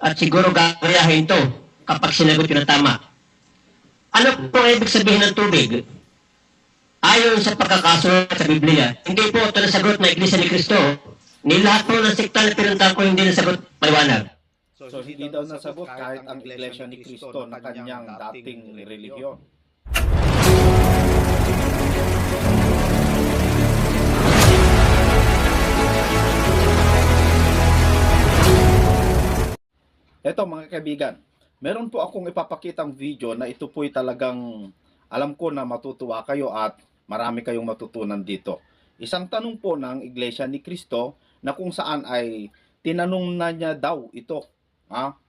At siguro gagayahin to kapag sinagot yun ng tama. Ano po ang ibig sabihin ng tubig? Ayon sa pagkakasulat sa Biblia, hindi po ito nasagot na Iglesia ni Cristo. Ni lahat po ng sekta na pinuntahan ko hindi nasagot maliwanag. So hindi daw nasagot kahit ang Iglesia ni Cristo na kanyang dating relihiyon. Eto mga kaibigan, meron po akong ipapakitang video na ito po'y talagang alam ko na matutuwa kayo at marami kayong matutunan dito. Isang tanong po ng Iglesia ni Cristo na kung saan ay tinanong na niya daw ito,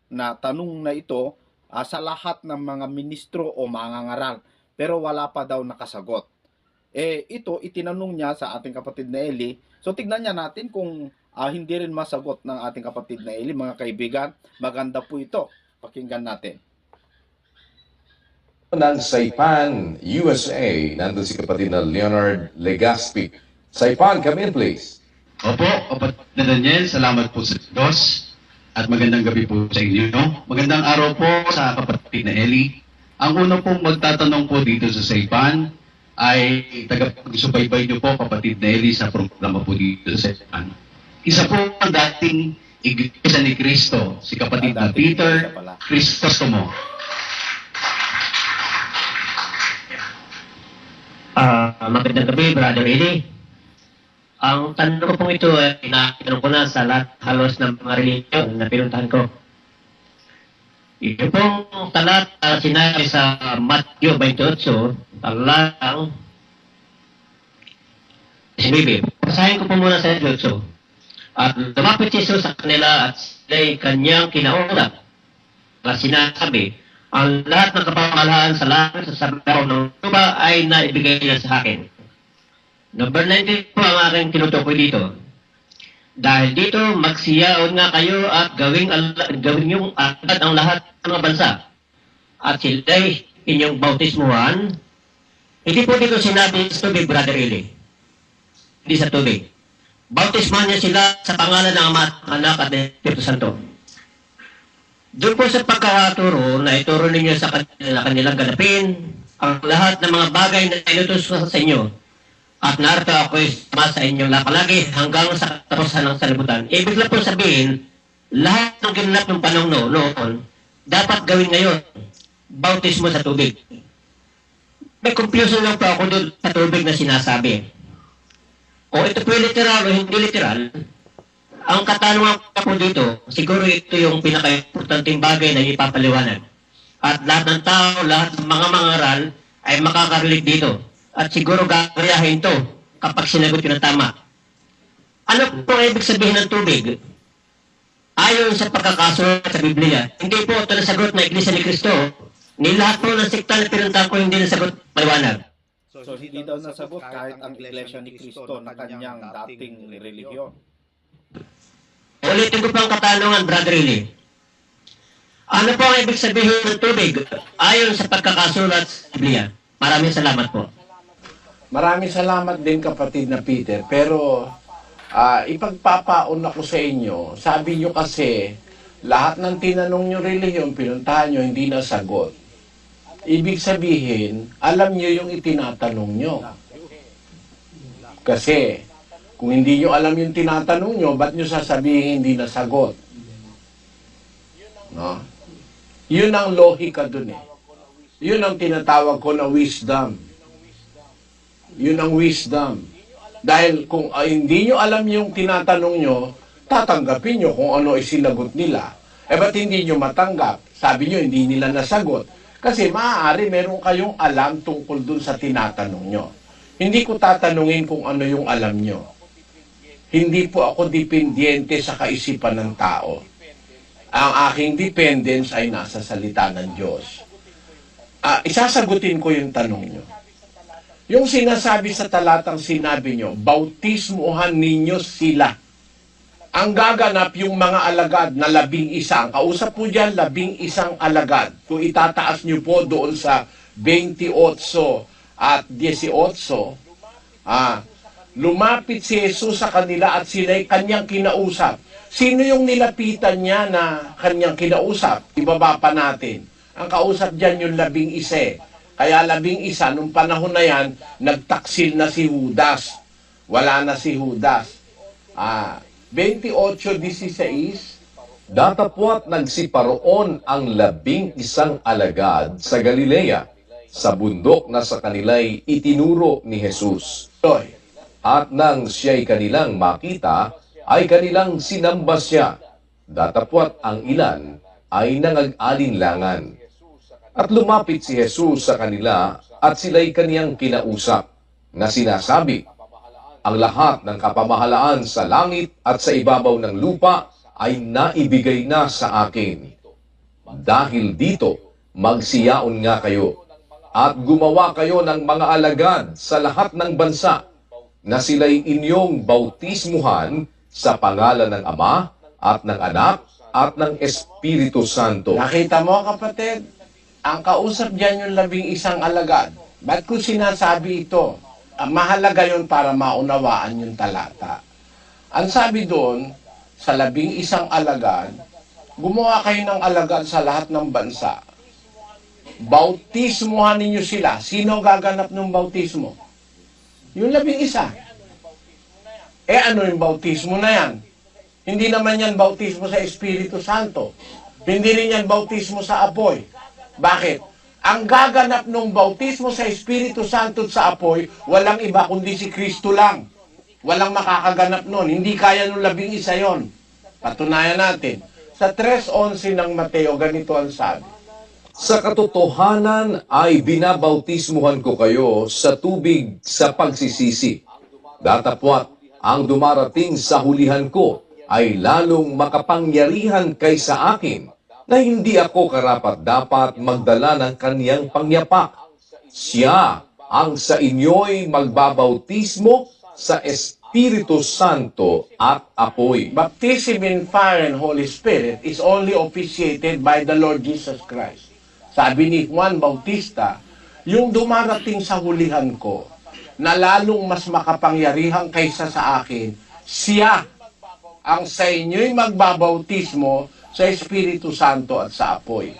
na tanong na ito sa lahat ng mga ministro o mangangaral, pero wala pa daw nakasagot. Ito itinanong niya sa ating kapatid na Eli. So tignan niya natin kung hindi rin masagot ng ating kapatid na Eli, mga kaibigan. Maganda po ito. Pakinggan natin. Ng Saipan, USA, nandun si kapatid na Leonard Legaspi. Saipan, come in please. Opo, kapatid na Daniel, salamat po sa Diyos at magandang gabi po sa inyo. Magandang araw po sa kapatid na Eli. Ang una pong magtatanong po dito sa Saipan ay tagapagsubaybay niyo po kapatid na Eli sa programa po dito sa Saipan. Isa po ang dating Iglesia ni Cristo, si kapatid na Peter Crisostomo. Magandang gabi, Brother Eli. Ang tanong ko pong ito ay natanong ko na sa lahat halos ng mga religion na pinuntahan ko. Ito pong talata sinabi sa Matthew 28, talatang 19. Basahin ko po muna sa 28. At lumapit si Jesus sa kanila at sila'y kanyang kinausap. At sinasabi, ang lahat ng kapamahalaan sa langit sa sabaw ng lupa ay naibigay na sa akin. Number 19 po ang aking tinutukoy dito. Dahil dito, magsiyaon nga kayo at gawin yung agad ang lahat ng mga bansa. At sila'y inyong bautismuhan. Hindi po dito sinabi sa tubig, Brother Eli. Hindi sa tubig. Bautismuhan niya sila sa pangalan ng Ama, Anak at Espiritu Santo. Doon po sa pagkakaturo na ituro ninyo sa kanilang ganapin ang lahat ng mga bagay na inutos sa inyo. At narito ako sama sa inyong lapalagi hanggang sa katapusan ng salibutan. Ibig lang po sabihin, lahat ng ginanap ng panahon noon, dapat gawin ngayon. Bautismo sa tubig. May confusion lang po ako doon sa tubig na sinasabi. O ito po literal o hindi literal, ang katanungan ko po dito, siguro ito yung pinaka-importanting bagay na ipapaliwanag. At lahat ng tao, lahat ng mga mangaral ay makaka-relate dito. At siguro gagayahin to kapag sinagot yun ng tama. Ano po ang ibig sabihin ng tubig? Ayon sa pagkakasulat sa Biblia, hindi po ito nasagot na Iglesia ni Cristo. Ni lahat po ng sekta na pinuntahan ko hindi nasagot maliwanag. So hindi daw nasagot kahit ang Iglesia ni Cristo na kanyang dating relihiyon. Ulitin ko pang katanungan, Brother Eli. Ano po ang ibig sabihin ng tubig ayon sa pagkakasulat sa Biblia? Maraming salamat po. Maraming salamat din kapatid na Peter. Pero ipagpapaon ako sa inyo. Sabi nyo kasi, lahat ng tinanong nyo relihiyon, pinuntahan nyo, hindi nasagot. Ibig sabihin, alam nyo yung itinatanong nyo. Kasi, kung hindi nyo alam yung tinatanong nyo, ba't nyo sasabihin hindi nasagot? No? Yun ang lohika dun eh. Yun ang tinatawag ko na wisdom. Yun ang wisdom. Dahil kung hindi nyo alam yung tinatanong nyo, tatanggapin nyo kung ano isinagot nila. Ba't hindi nyo matanggap? Sabi nyo, hindi nila nasagot. Kasi maaari meron kayong alam tungkol dun sa tinatanong nyo. Hindi ko tatanungin kung ano yung alam nyo. Hindi po ako dependyente sa kaisipan ng tao. Ang aking dependence ay nasa salita ng Diyos. Isasagutin ko yung tanong nyo. Yung sinasabi sa talatang sinabi nyo, bautismuhan ninyo sila. Ang gaganap yung mga alagad na 11. Ang kausap po dyan, 11 alagad. Kung itataas nyo po doon sa 28 at 18, lumapit si Jesus sa kanila at sila'y kanyang kinausap. Sino yung nilapitan niya na kanyang kinausap? Ibaba pa natin. Ang kausap dyan yung 11. Kaya 11, nung panahon na yan, nagtaksil na si Judas. Wala na si Judas. 28:16. Datapwat nagsiparoon ang 11 alagad sa Galilea, sa bundok na sa kanila'y itinuro ni Jesus. Toy. At nang siya'y kanilang makita, ay kanilang sinamba siya. Datapwat ang ilan ay nangag-alinlangan. At lumapit si Jesus sa kanila at sila'y kaniyang kinausap, na sinasabi, ang lahat ng kapamahalaan sa langit at sa ibabaw ng lupa ay naibigay na sa akin. Dahil dito, magsiyaon nga kayo at gumawa kayo ng mga alagad sa lahat ng bansa na sila'y inyong bautismuhan sa pangalan ng Ama at ng Anak at ng Espiritu Santo. Nakita mo, kapatid? Ang kausap dyan yung 11 alagad. Ba't ko sinasabi ito? Mahalaga yun para maunawaan yung talata. Ang sabi doon, sa 11 alagad, gumawa kayo ng alagad sa lahat ng bansa. Bautismuhan ninyo sila. Sino gaganap ng bautismo? Yung 11. Ano yung bautismo na yan? Hindi naman yan bautismo sa Espiritu Santo. Hindi rin yan bautismo sa apoy. Bakit? Ang gaganap ng bautismo sa Espiritu Santo at sa apoy, walang iba kundi si Kristo lang. Walang makakaganap nun. Hindi kaya nung 11 yon. Patunayan natin. Sa 3:11 ng Mateo, ganito ang sabi. Sa katotohanan ay binabautismuhan ko kayo sa tubig sa pagsisisi. Datapwat, ang dumarating sa hulihan ko ay lalong makapangyarihan kaysa akin, na hindi ako karapat-dapat magdala ng kaniyang pangyapak. Siya ang sa inyo'y magbabautismo sa Espiritu Santo at apoy. Baptism in fire and Holy Spirit is only officiated by the Lord Jesus Christ. Sabi ni Juan Bautista, yung dumarating sa hulihan ko, na lalong mas makapangyarihan kaysa sa akin, siya ang sa inyo'y magbabautismo sa Espiritu Santo at sa apoy.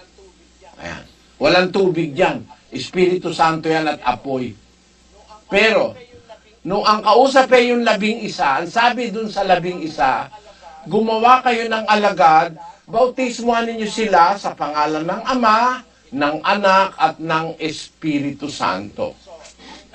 Ayan. Walang tubig dyan. Espiritu Santo yan at apoy. Pero, nung ang kausap ay yung 11, ang sabi dun sa 11, gumawa kayo ng alagad, bautismuhan ninyo sila sa pangalan ng Ama, ng Anak, at ng Espiritu Santo.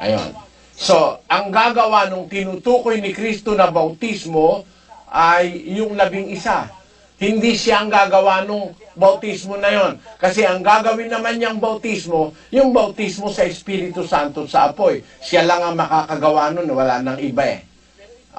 Ayon. So, ang gagawa nung tinutukoy ni Kristo na bautismo ay yung 11. Hindi siya ang gagawa nung bautismo na yon. Kasi ang gagawin naman niyang bautismo, yung bautismo sa Espiritu Santo sa apoy. Siya lang ang makakagawa nun, wala nang iba eh.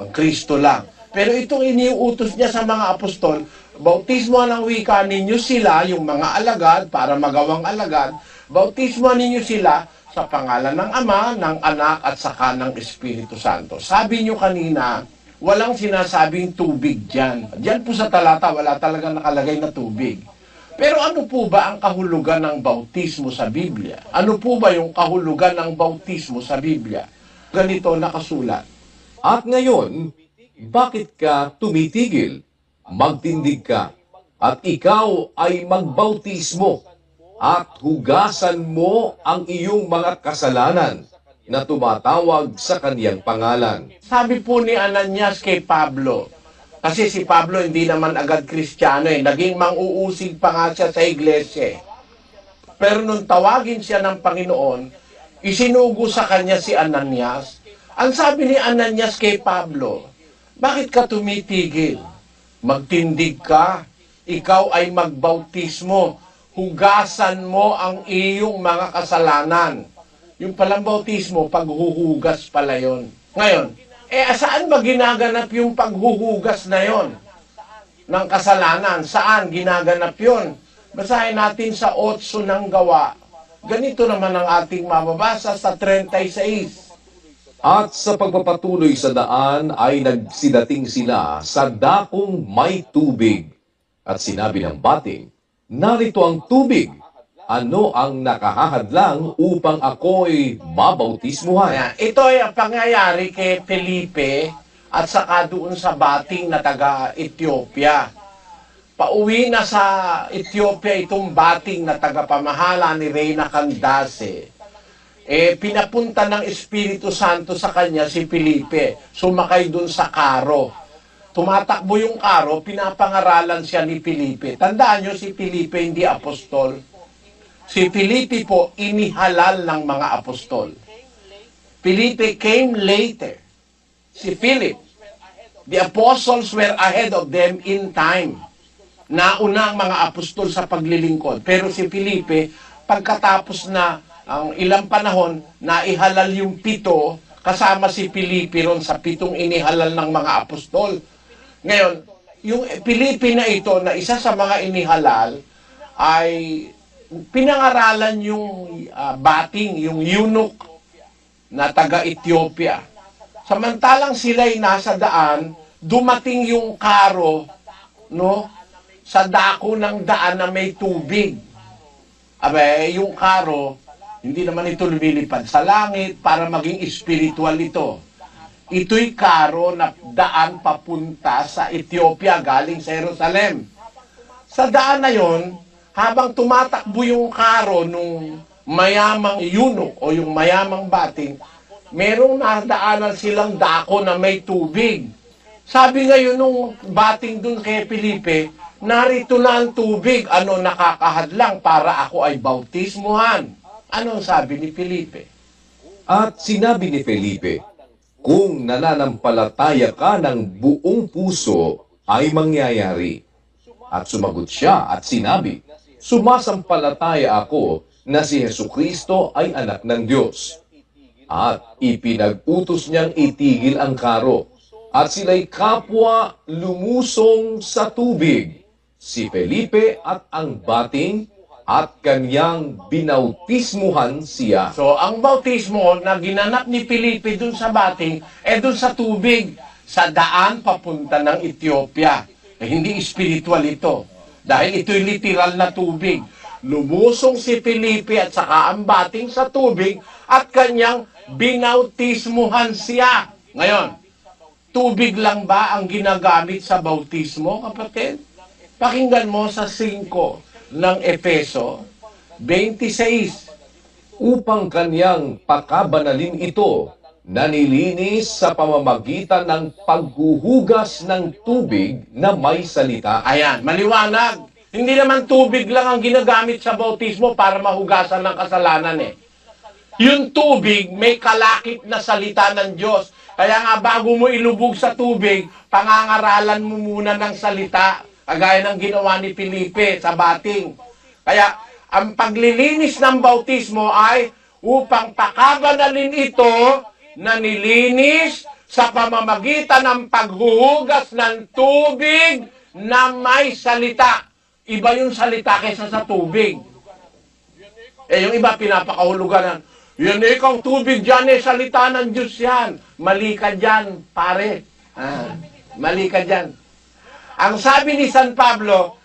Ang Kristo lang. Pero itong iniuutos niya sa mga apostol, bautismo ng wika ninyo sila, yung mga alagad, para magawang alagad, bautismo ninyo sila sa pangalan ng Ama, ng Anak, at saka ng Espiritu Santo. Sabi niyo kanina, walang sinasabing tubig dyan. Dyan po sa talata, wala talaga nakalagay na tubig. Pero ano po ba ang kahulugan ng bautismo sa Biblia? Ano po ba yung kahulugan ng bautismo sa Biblia? Ganito nakasulat. At ngayon, bakit ka tumitigil? Magtindig ka, at ikaw ay magbautismo, at hugasan mo ang iyong mga kasalanan na tumatawag sa kaniyang pangalan. Sabi po ni Ananias kay Pablo, kasi si Pablo hindi naman agad Kristiyano eh, naging mang-uusig pa nga siya sa iglesia. Pero nung tawagin siya ng Panginoon, isinugo sa kanya si Ananias. Ang sabi ni Ananias kay Pablo, bakit ka tumitigil? Magtindig ka, ikaw ay magbautismo, hugasan mo ang iyong mga kasalanan. Yung palang bautismo, paghuhugas pala yon. Ngayon, saan ba ginaganap yung paghuhugas na yon? Ng kasalanan, saan ginaganap yon? Basahin natin sa 8 ng Gawa. Ganito naman ang ating mababasa sa 36. At sa pagpapatuloy sa daan ay nagsidating sila sa dakong may tubig. At sinabi ng bating, narito ang tubig. Ano ang nakahahadlang upang ako'y mabautismuhan? Ayan. Ito ay ang pangyayari kay Felipe at saka doon sa bating na taga-Ethiopia. Pauwi na sa Ethiopia itong bating na tagapamahala ni Reyna Candace. Pinapunta ng Espiritu Santo sa kanya si Felipe. Sumakay doon sa karo. Tumatakbo yung karo, pinapangaralan siya ni Felipe. Tandaan nyo, si Felipe hindi apostol. Si Felipe po, inihalal ng mga apostol. Felipe came later. Si Philip, the apostles were ahead of them in time. Nauna ang mga apostol sa paglilingkod. Pero si Felipe, pagkatapos na ang ilang panahon, naihalal yung 7, kasama si Felipe ron sa 7 inihalal ng mga apostol. Ngayon, yung Felipe na ito, na isa sa mga inihalal, ay pinangaralan yung bating, yung eunuch na taga-Ethiopia. Samantalang sila'y nasa daan, dumating yung karo, no, sa dako ng daan na may tubig. Yung karo, hindi naman ito lumilipad sa langit para maging espiritual ito. Ito'y karo na daan papunta sa Ethiopia galing sa Jerusalem. Sa daan na yon, habang tumatakbo yung karo nung mayamang eunuch o yung mayamang bating, merong nadaanan silang dako na may tubig. Sabi ngayon nung bating dun kay Felipe, narito na ang tubig, ano nakakahadlang para ako ay bautismuhan? Anong sabi ni Felipe? At sinabi ni Felipe, kung nananampalataya ka ng buong puso, ay mangyayari. At sumagot siya at sinabi, sumasampalataya ako na si Jesucristo ay anak ng Diyos. At ipinag-utos niyang itigil ang karo. At sila'y kapwa lumusong sa tubig, si Felipe at ang bating, at kanyang binautismuhan siya. So, ang bautismo na ginanap ni Felipe dun sa bating, dun sa tubig, sa daan papunta ng Ethiopia. Hindi spiritual ito. Dahil ito'y literal na tubig. Lumusong si Felipe at saka ang bating sa tubig at kanyang binautismuhan siya. Ngayon, tubig lang ba ang ginagamit sa bautismo, kapatid? Pakinggan mo sa 5 ng Efeso 26. Upang kanyang pakabanalin ito, na nilinis sa pamamagitan ng paghuhugas ng tubig na may salita. Ayan, maliwanag. Hindi naman tubig lang ang ginagamit sa bautismo para mahugasan ng kasalanan Yung tubig, may kalakip na salita ng Diyos. Kaya nga bago mo ilubog sa tubig, pangangaralan mo muna ng salita. Kagaya ng ginawa ni Felipe sa bating. Kaya, ang paglilinis ng bautismo ay upang pakabanalin ito na nilinis sa pamamagitan ng paghuhugas ng tubig na may salita. Iba yung salita kaysa sa tubig. Yung iba pinapakahulugan yan ikaw tubig dyan salita ng Diyos yan. Mali ka dyan, pare. Mali ka dyan. Ang sabi ni San Pablo,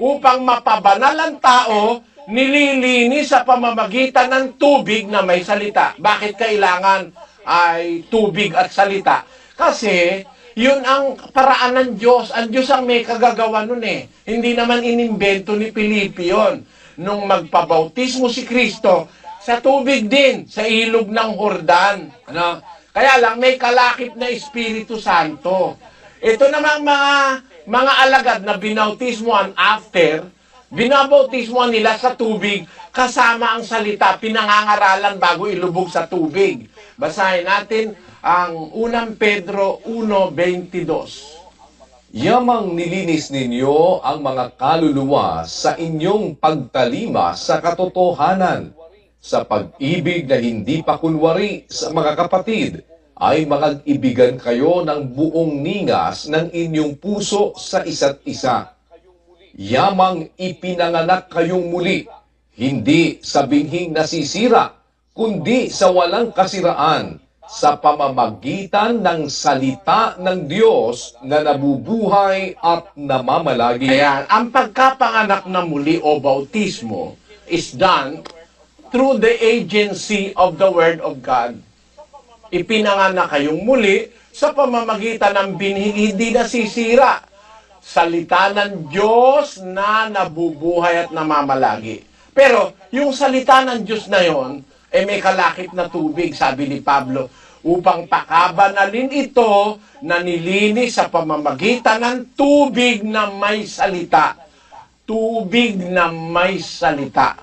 upang mapabanal ang tao, nililinis sa pamamagitan ng tubig na may salita. Bakit kailangan ay tubig at salita? Kasi, yun ang paraan ng Diyos. Ang Diyos ang may kagagawa nun Hindi naman inimbento ni Felipe yun. Nung magpabautismo si Kristo, sa tubig din, sa ilog ng Jordan. Kaya lang, may kalakip na Espiritu Santo. Ito namang mga alagad na binautismuhan after, binabautismuhan nila sa tubig, kasama ang salita, pinangangaralan bago ilubog sa tubig. Basahin natin ang 1 Pedro 1:22. Yamang nilinis ninyo ang mga kaluluwa sa inyong pagtalima sa katotohanan, sa pag-ibig na hindi pa kunwari sa mga kapatid, ay magag-ibigan kayo ng buong ningas ng inyong puso sa isa't isa. Yamang ipinanganak kayong muli, hindi sa binhing nasisira, kundi sa walang kasiraan, sa pamamagitan ng salita ng Diyos na nabubuhay at namamalagi. Ayan, ang pagkapanganak na muli o bautismo is done through the agency of the Word of God. ipinanganak kayong muli sa pamamagitan ng binhing hindi nasisira. Salita ng Diyos na nabubuhay at namamalagi. Pero yung salita ng Diyos na yon, may kalakip na tubig, sabi ni Pablo, upang pakabanalin ito na nilinis sa pamamagitan ng tubig na may salita. Tubig na may salita.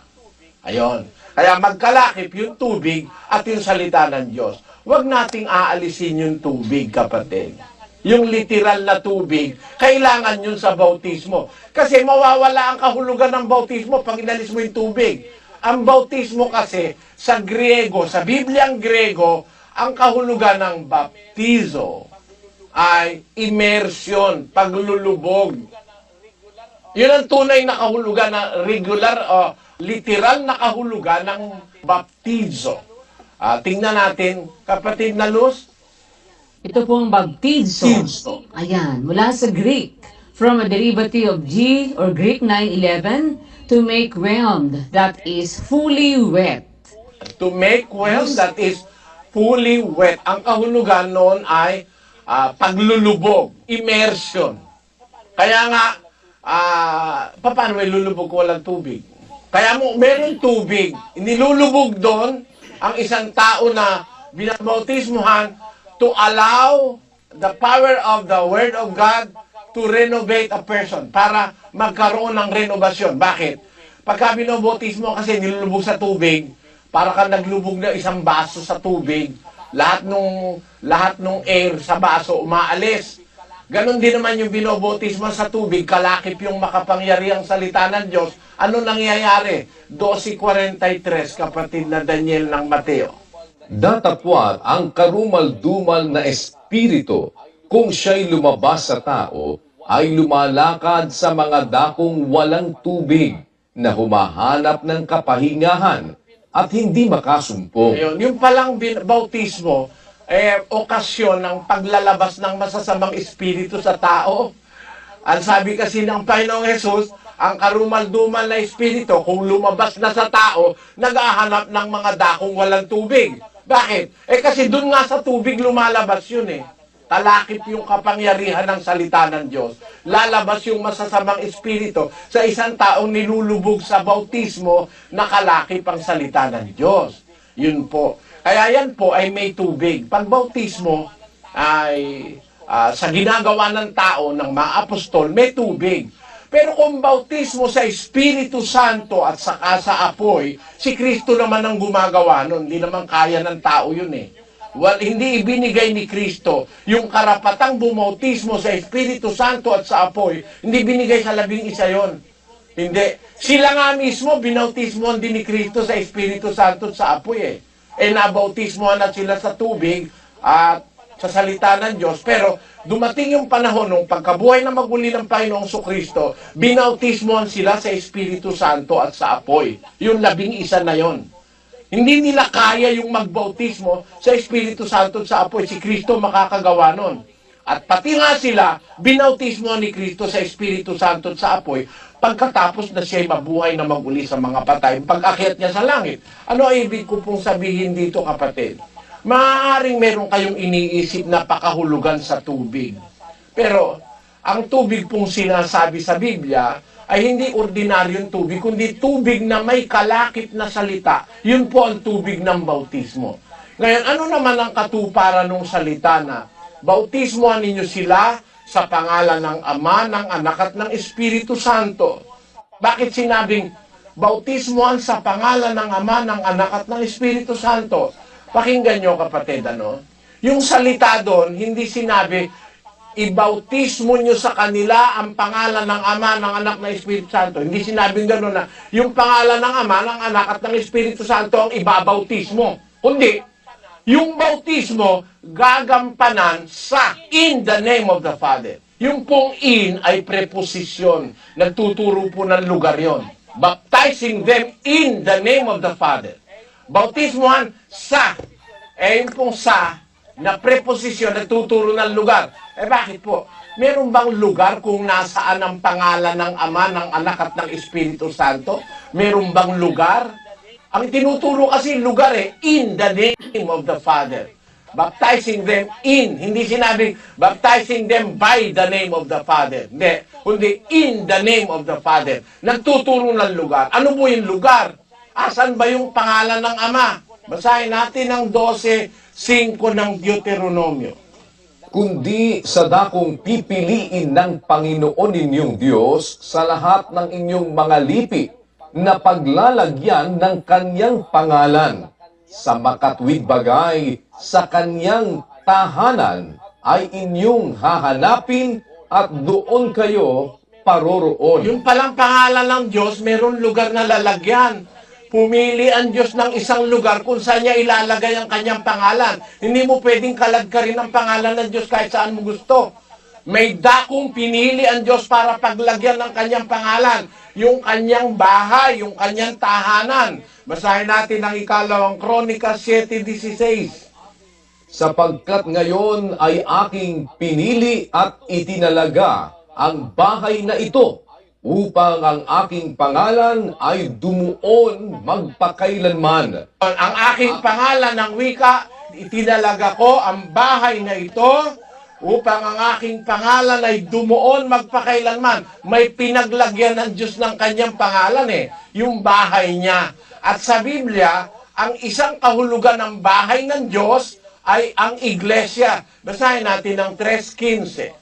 Ayon. Kaya magkalakip yung tubig at yung salita ng Diyos. Huwag nating aalisin yung tubig, kapatid. Yung literal na tubig, kailangan yun sa bautismo. Kasi mawawala ang kahulugan ng bautismo pag inalis mo yung tubig. Ang bautismo kasi, sa Griego, sa Bibliang Griego, ang kahulugan ng baptizo ay immersion, paglulubog. Yun ang tunay na kahulugan na regular o literal na kahulugan ng baptizo. Tingnan natin, kapatid na Luz. Ito po ang baptizo. Baptizo. Ayan, mula sa Greek. From a derivative of G or Greek 9:11, to make whelmed, that is fully wet. To make well, that is fully wet. Ang kahulugan noon ay paglulubog, immersion. Kaya nga, paano may lulubog kung walang tubig? Kaya mo, meron tubig, nilulubog doon ang isang tao na binabautismuhan to allow the power of the Word of God to renovate a person, para magkaroon ng renovasyon. Bakit? Pagka binabautismo kasi nilulubog sa tubig, para ka naglubog ng isang baso sa tubig, lahat nung air sa baso umaalis. Ganon din naman yung binobautismo sa tubig, kalakip yung makapangyarihang salita ng Diyos. Ano nangyayari? 12:43, kapatid na Daniel ng Mateo. Datapwat ang karumal-dumal na espiritu, kung siya'y lumabas sa tao, ay lumalakad sa mga dakong walang tubig na humahanap ng kapahingahan at hindi makasumpong. Ayun, yung palang bautismo, okasyon ng paglalabas ng masasamang espiritu sa tao. Ang sabi kasi ng Panginoong Hesus, ang karumal-dumal na espiritu, kung lumabas na sa tao, nag-ahanap ng mga dakong walang tubig. Bakit? Kasi dun nga sa tubig lumalabas yun eh. Talakip yung kapangyarihan ng salita ng Diyos. Lalabas yung masasamang espiritu sa isang taong nilulubog sa bautismo, nakalakip ang salita ng Diyos. Yun po. Kaya yan po ay may tubig. Pag bautismo ay sa ginagawa ng tao, ng mga apostol, may tubig. Pero kung bautismo sa Espiritu Santo at saka sa apoy, si Kristo naman ang gumagawa nun. Hindi naman kaya ng tao yun eh. Hindi ibinigay ni Kristo yung karapatang bumautismo sa Espiritu Santo at sa apoy. Hindi binigay sa 11 yon. Hindi. Sila nga mismo, binautismohan din ni Kristo sa Espiritu Santo at sa apoy eh. Nabautismohan na sila sa tubig at sa salita ng Diyos. Pero dumating yung panahon nung pagkabuhay na maguli ng Panginoong Kristo, binautismohan sila sa Espiritu Santo at sa apoy. Yung 11 na yon. Hindi nila kaya yung magbautismo sa Espiritu Santo at sa apoy. Si Kristo makakagawa nun. At pati nga sila, binautismo ni Kristo sa Espiritu Santo at sa apoy, pagkatapos na siya'y mabuhay na maguli sa mga patay, pag-akyat niya sa langit. Ano ay ibig ko pong sabihin dito, kapatid? Maaaring meron kayong iniisip na pakahulugan sa tubig. Pero, ang tubig pong sinasabi sa Biblia ay hindi ordinaryong tubig, kundi tubig na may kalakip na salita. Yun po ang tubig ng bautismo. Ngayon, ano naman ang katuparan ng salita na bautismohan ninyo sila sa pangalan ng Ama, ng Anak at ng Espiritu Santo? Bakit sinabing bautismohan sa pangalan ng Ama, ng Anak at ng Espiritu Santo? Pakinggan nyo, kapatid, ano? Yung salita doon, hindi sinabi, ibautismo nyo sa kanila ang pangalan ng Ama, ng Anak, ng Espiritu Santo. Hindi sinabing gano'n na yung pangalan ng Ama, ng Anak at ng Espiritu Santo ang ibabautismo. Kundi, yung bautismo gagampanan sa in the name of the Father. Yung pong in ay preposisyon. Nagtuturo po ng lugar yon. Baptizing them in the name of the Father. Bautismohan sa. Yung pong sa na preposisyon, nagtuturo ng lugar. Bakit po? Meron bang lugar kung nasaan ang pangalan ng Ama, ng Anak at ng Espiritu Santo? Meron bang lugar? Ang tinuturo kasi lugar in the name of the Father. Baptizing them in. Hindi sinabing baptizing them by the name of the Father. Hindi. Kundi in the name of the Father. Nagtuturo ng lugar. Ano po yung lugar? Asan ba yung pangalan ng Ama? Basahin natin ang 12:5 ng Deuteronomio. Kundi sa dakong pipiliin ng Panginoon ninyong Diyos sa lahat ng inyong mga lipi na paglalagyan ng kanyang pangalan sa makatwid bagay sa kanyang tahanan ay inyong hahanapin at doon kayo paroroon. Yung palang pangalan ng Diyos, meron lugar na lalagyan. Pumili ang Diyos ng isang lugar kung saan niya ilalagay ang kanyang pangalan. Hindi mo pwedeng kalagkarin ang pangalan ng Diyos kahit saan mo gusto. May dakong pinili ang Diyos para paglagyan ng kanyang pangalan. Yung kanyang bahay, yung kanyang tahanan. Basahin natin ang 2 Kronika 7:16. Sapagkat ngayon ay aking pinili at itinalaga ang bahay na ito upang ang aking pangalan ay dumuon magpakailanman. Ang aking pangalan ng wika, itinalaga ko ang bahay na ito upang ang aking pangalan ay dumuon magpakailanman. May pinaglagyan ng Diyos ng kanyang pangalan yung bahay niya. At sa Biblia, ang isang kahulugan ng bahay ng Diyos ay ang iglesia. Basahin natin ang 3:15.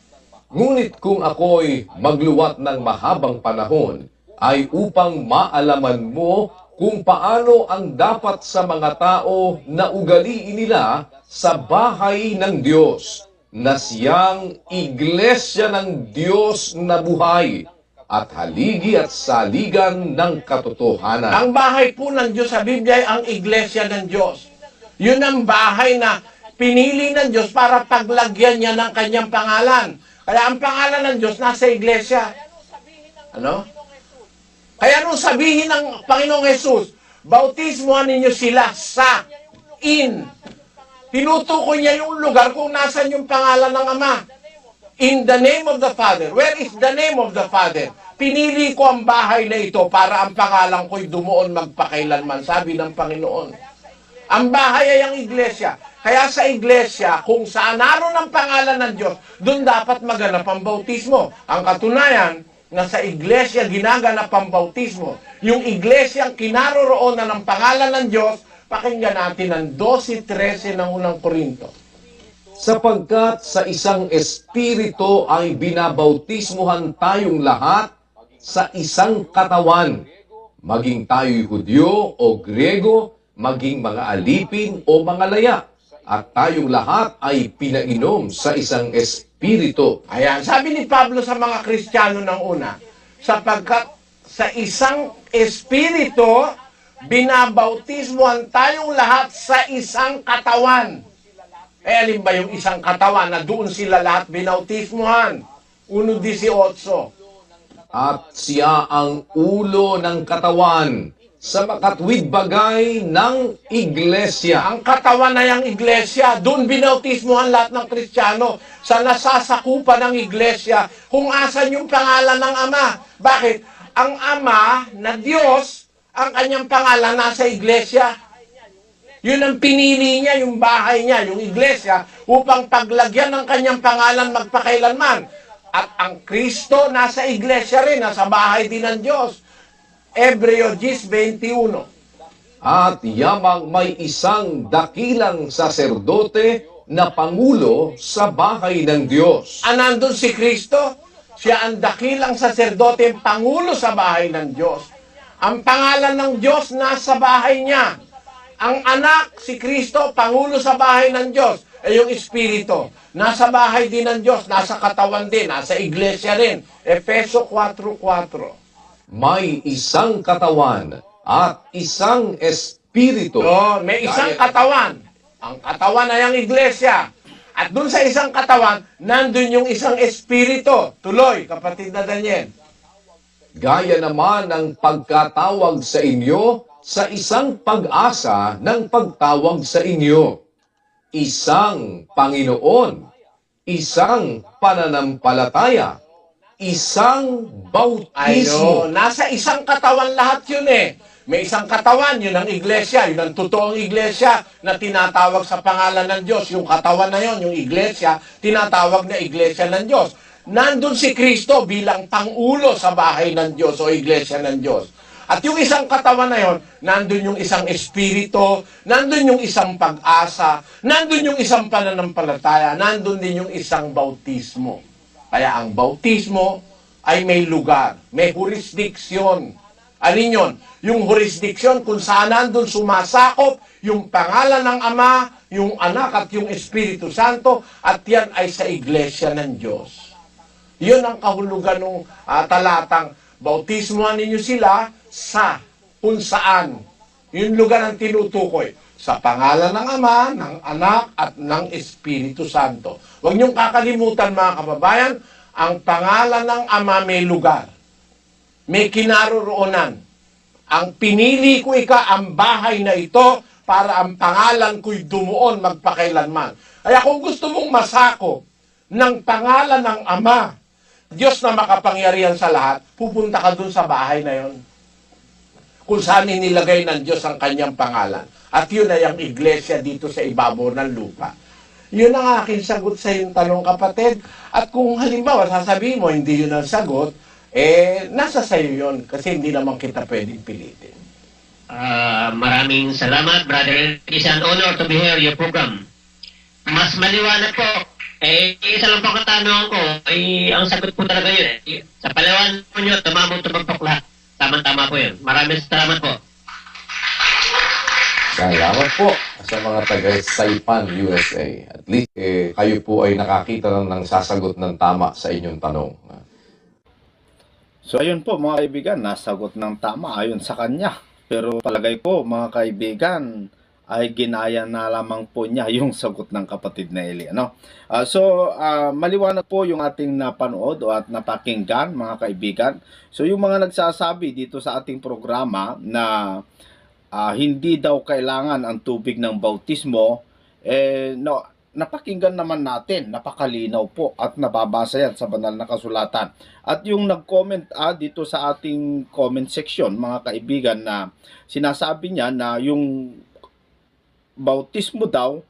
Ngunit kung ako'y magluwat ng mahabang panahon, ay upang maalaman mo kung paano ang dapat sa mga tao na ugaliin nila sa bahay ng Diyos, na siyang iglesia ng Diyos na buhay, at haligi at saligan ng katotohanan. Ang bahay po ng Diyos sa Biblia ay ang iglesia ng Diyos. Yun ang bahay na pinili ng Diyos para paglagyan niya ng kanyang pangalan. Kaya ang pangalan ng Diyos nasa iglesia. Ano? Kaya nung sabihin ng Panginoong Jesus, bautismohan ninyo sila sa in. Tinutukoy niya yung lugar kung nasan yung pangalan ng Ama. In the name of the Father. Where is the name of the Father? Pinili ko ang bahay na ito para ang pangalan ko'y dumuon magpakailanman, sabi ng Panginoon. Ang bahay ay ang iglesia. Kaya sa iglesia, kung saan naroon ang pangalan ng Diyos, doon dapat maganap ang bautismo. Ang katunayan, na sa iglesia ginaganap ang bautismo. Yung iglesia ang kinaroroonan ng pangalan ng Diyos, pakinggan natin ang 12:13 ng unang Korinto. Sapagkat sa isang espiritu ay binabautismuhan tayong lahat sa isang katawan, maging tayo'y Hudyo o Grego, maging mga alipin o mga laya, at tayong lahat ay pinainom sa isang espiritu. Ayan, sabi ni Pablo sa mga Kristiyano ng una, sapagkat sa isang espiritu, binabautismuhan tayong lahat sa isang katawan. Alin ba yung isang katawan na doon sila lahat binautismuhan? 1:18. At siya ang ulo ng katawan sa makatwid bagay ng iglesia. Ang katawan na yung iglesia, doon binautismuhan lahat ng Kristiyano sa nasasakupan ng iglesia kung asan yung pangalan ng Ama. Bakit? Ang Ama na Diyos, ang kanyang pangalan nasa iglesia. Yun ang pinili niya, yung bahay niya, yung iglesia, upang paglagyan ng kanyang pangalan magpakailanman. At ang Kristo nasa iglesia rin, nasa bahay din ng Diyos. Hebreo 10:21. At yamang may isang dakilang saserdote na pangulo sa bahay ng Diyos. Nandun si Kristo, siya ang dakilang saserdote, pangulo sa bahay ng Diyos. Ang pangalan ng Diyos nasa bahay niya. Ang anak, si Kristo, pangulo sa bahay ng Diyos. Yung Espiritu, nasa bahay din ng Diyos, nasa katawan din, nasa iglesia rin. Efeso 4:4. May isang katawan at isang espiritu. May isang katawan. Ang katawan ay ang iglesia. At dun sa isang katawan, nandun yung isang espiritu. Tuloy, kapatid na Daniel. Gaya naman ng pagkatawag sa inyo sa isang pag-asa ng pagtawag sa inyo. Isang Panginoon, isang pananampalataya, isang bautismo. Nasa isang katawan lahat yun eh. May isang katawan, yun ang iglesia, yun ang totoong iglesia na tinatawag sa pangalan ng Diyos. Yung katawan na yun, yung iglesia, tinatawag na iglesia ng Diyos. Nandun si Kristo bilang pangulo sa bahay ng Diyos o iglesia ng Diyos. At yung isang katawan na yon, nandun yung isang espiritu, nandun yung isang pag-asa, nandun yung isang pananampalataya, nandun din yung isang bautismo. Kaya ang bautismo ay may lugar, may jurisdiksyon. Alin yun? Yung jurisdiksyon kung saan nandun sumasakop yung pangalan ng Ama, yung Anak at yung Espiritu Santo, at yan ay sa iglesia ng Diyos. Yun ang kahulugan ng talatang, bautismoan ninyo sila sa kung saan. Yung lugar ang tinutukoy. Sa pangalan ng Ama, ng Anak, at ng Espiritu Santo. Huwag niyong kakalimutan mga kababayan, ang pangalan ng Ama may lugar. May kinaroroonan. Ang pinili ko ang bahay na ito para ang pangalan ko'y dumuon magpakailanman. Kaya kung gusto mong masakop ng pangalan ng Ama, Diyos na makapangyarihan sa lahat, pupunta ka dun sa bahay na yon. Kung saan inilagay ng Diyos ang kanyang pangalan. At yun ay ang iglesia dito sa ibabaw ng lupa. Yun ang aking sagot sa iyong tanong, kapatid. At kung halimbawa sasabihin mo, hindi yun ang sagot, nasa sayo yun. Kasi hindi naman kita pwedeng pilitin. Maraming salamat, Brother. It's an honor to be here, your program. Mas maliwanag po. Isa lang po katanungan ko, ang sagot po talaga yun. Sa paliwanag po nyo, tumamong tumagpok lahat. Tama-tama po yun. Maraming salamat po. Salamat po sa mga taga-Saipan, USA. At least kayo po ay nakakita ng sasagot ng tama sa inyong tanong. So ayun po mga kaibigan, nasagot ng tama ayon sa kanya. Pero palagay ko mga kaibigan, ay ginaya na lamang po niya yung sagot ng kapatid na Eli. Ano? Maliwanag po yung ating napanood o at napakinggan mga kaibigan. So yung mga nagsasabi dito sa ating programa na hindi daw kailangan ang tubig ng bautismo, napakinggan naman natin, napakalinaw po at nababasa yan sa banal na kasulatan. At yung nag-comment dito sa ating comment section mga kaibigan na sinasabi niya na yung bautismo daw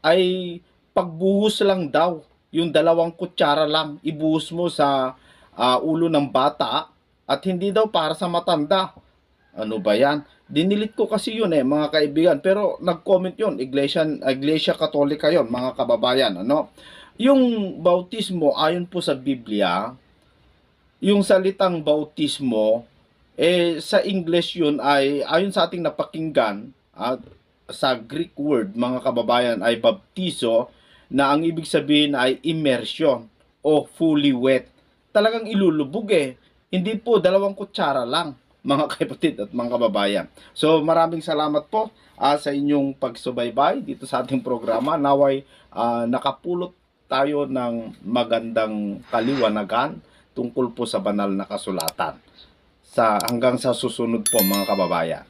ay pagbuhos lang daw, yung 2 kutsara lang ibuhos mo sa ulo ng bata at hindi daw para sa matanda. Ano ba yan? Dinilit ko kasi yun mga kaibigan, pero nag-comment yun, Iglesia Katolika yun mga kababayan. Ano? Yung bautismo ayon po sa Biblia, yung salitang bautismo sa English yun ay ayon sa ating napakinggan sa Greek word mga kababayan ay baptizo, na ang ibig sabihin ay immersion o fully wet. Talagang ilulubog hindi po 2 kutsara lang mga kapatid at mga kababayan. So maraming salamat po sa inyong pagsubaybay dito sa ating programa. Naway nakapulot tayo ng magandang kaliwanagan tungkol po sa banal na kasulatan. Hanggang sa susunod po mga kababayan.